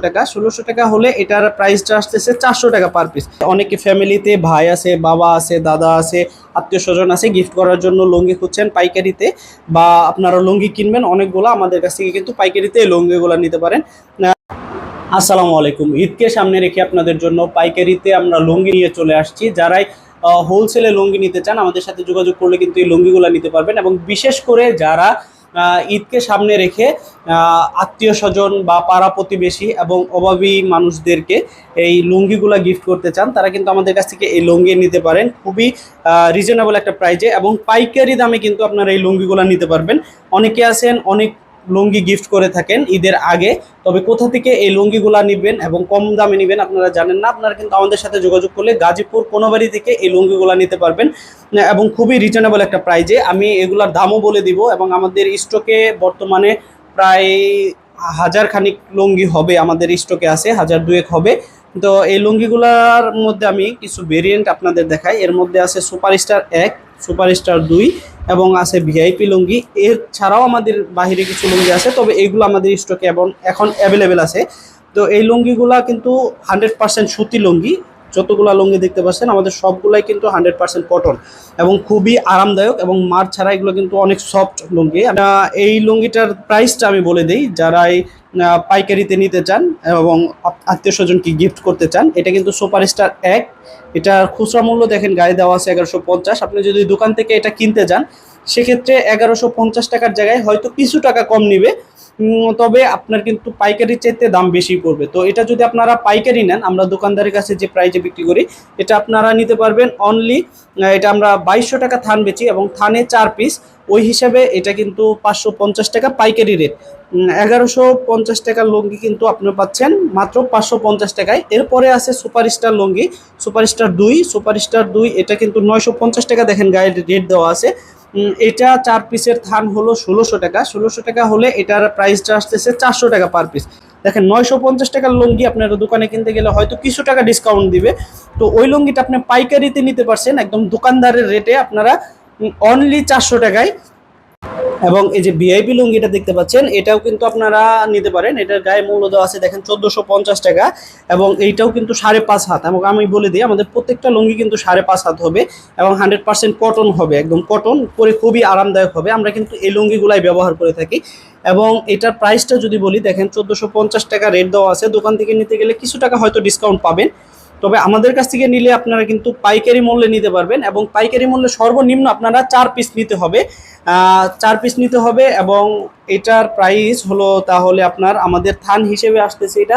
টাকা, 1600 টাকা হলে এটার প্রাইসটা আসতেছে 400 টাকা পার পিস। অনেকে ফ্যামিলিতে ভাই আছে, বাবা আছে, দাদা আছে, আত্মীয় স্বজন আছে, গিফট করার জন্য লুঙ্গি খুঁজছেন পাইকারিতে, বা আপনারা লুঙ্গি কিনবেন অনেকগুলো, আমাদের কাছ থেকে কিন্তু পাইকারিতে এই লুঙ্গিগুলো নিতে পারেন। আসসালামু আলাইকুম। ঈদকে সামনে রেখে আপনাদের জন্য পাইকারিতে আমরা লুঙ্গি নিয়ে চলে আসছি। যারাই হোলসেলে লুঙ্গি নিতে চান আমাদের সাথে যোগাযোগ করলে কিন্তু এই লুঙ্গিগুলো নিতে পারবেন। এবং বিশেষ করে যারা ঈদকে সামনে রেখে আত্মীয় স্বজন বা পাড়া প্রতিবেশী এবং অভাবী মানুষদেরকে এই লুঙ্গিগুলা গিফট করতে চান, তারা কিন্তু আমাদের কাছ থেকে এই লুঙ্গি নিতে পারেন খুবই রিজনেবল একটা প্রাইজে, এবং পাইকারি দামে কিন্তু আপনারা এই লুঙ্গিগুলা নিতে পারবেন। অনেকে আছেন অনেক লুঙ্গি গিফট করে থাকেন ঈদের আগে, তবে কোথা থেকে এই লুঙ্গিগুলা নেবেন এবং কম দামে নেবেন আপনারা জানেন না। আপনারা কিন্তু আমাদের সাথে যোগাযোগ করলে গাজীপুর কোনোবাড়ি থেকে এই লুঙ্গিগুলা নিতে পারবেন, এবং খুবই রিজনেবল একটা প্রাইজে। আমি এগুলার দামও বলে দিব, এবং আমাদের স্টকে বর্তমানে প্রায় 1000 খানিক লুঙ্গি হবে, আমাদের স্টকে আছে 1002 হবে। তো এই লুঙ্গিগুলার মধ্যে আমি কিছু ভেরিয়েন্ট আপনাদের দেখাই। এর মধ্যে আছে সুপারস্টার 1, সুপারস্টার 2 এবং আছে ভিআইপি লুঙ্গি। এর ছাড়াও আমাদের বাহিরে কিছু লুঙ্গি আছে, তবে এইগুলো আমাদের স্টকে এবং এখন অ্যাভেলেবেল আছে। তো এই লুঙ্গিগুলা কিন্তু 100% সুতি লুঙ্গি। যতগুলা লুঙ্গি দেখতে পাচ্ছেন আমাদের সবগুলাই কিন্তু 100% কটন এবং খুবই আরামদায়ক, এবং মার ছাড়া এগুলো কিন্তু অনেক সফট লুঙ্গি। এই লুঙ্গিটার প্রাইসটা আমি বলে দিই, যারাই পাইকারিতে নিতে চান এবং আত্মীয় স্বজনকে গিফট করতে চান। এটা কিন্তু সুপারস্টার 1, এটার খুচরা মূল্য দেখেন গায়ে দেওয়া আছে 1150। আপনি যদি দোকান থেকে এটা কিনতে যান সেক্ষেত্রে 1150 টাকার জায়গায় হয়তো কিছু টাকা কম নিবে, তবে আপনার কিন্তু পাইকারি চাইতে দাম বেশি পড়বে। তো এটা যদি আপনারা পাইকারি নেন, আমরা দোকানদারের কাছে যে প্রাইজে বিক্রি করি এটা আপনারা নিতে পারবেন অনলি, এটা আমরা 2200 টাকা থান বেচি, এবং থানে 4 পিস, ওই হিসাবে এটা কিন্তু 550 টাকা পাইকারি রেট। 1150 টাকার লুঙ্গি কিন্তু আপনি পাচ্ছেন মাত্র 550 টাকায়। এরপরে আছে সুপারস্টার লুঙ্গি, সুপারস্টার 2, সুপারস্টার 2 এটা কিন্তু 950 টাকা, দেখেন গায়ে রেট দেওয়া আছে। এটা 4 পিসের থান হলো 1600 টাকা, 1600 টাকা হলে এটার প্রাইসটা আসতেছে 400 টাকা পার পিস। দেখেন 950 টাকার লুঙ্গি আপনারা দোকানে কিনতে গেলে হয়তো কিছু টাকা ডিসকাউন্ট দিবে, তো ওই লুঙ্গিটা আপনি পাইকারিতে নিতে পারছেন একদম দোকানদারের রেটে আপনারা অনলি 400 টাকায়। এবং এই যে ভিআইপি লুঙ্গিটা দেখতে পাচ্ছেন এটাও কিন্তু আপনারা নিতে পারেন। এটার গায়ে মূল্য দেওয়া আছে দেখেন 1450 টাকা, এবং এইটাও কিন্তু 5.5 হাত। এবং আমি বলে দিই আমাদের প্রত্যেকটা লুঙ্গি কিন্তু 5.5 হাত হবে, এবং 100% কটন হবে, একদম কটন পরে খুবই আরামদায়ক হবে। আমরা কিন্তু এই লুঙ্গিগুলাই ব্যবহার করে থাকি। এবং এটার প্রাইসটা যদি বলি, দেখেন 1450 টাকা রেট দেওয়া আছে, দোকান থেকে নিতে গেলে কিছু টাকা হয়তো ডিসকাউন্ট পাবেন, তবে আমাদের কাছ থেকে নিলে আপনারা কিন্তু পাইকারি মূল্যে নিতে পারবেন। এবং পাইকারি মূল্যে সর্বনিম্ন আপনারা 4 পিস নিতে হবে, 4 পিস নিতে হবে। এবং এটার প্রাইস হলো তাহলে আপনার আমাদের থান হিসেবে আসতেছে এটা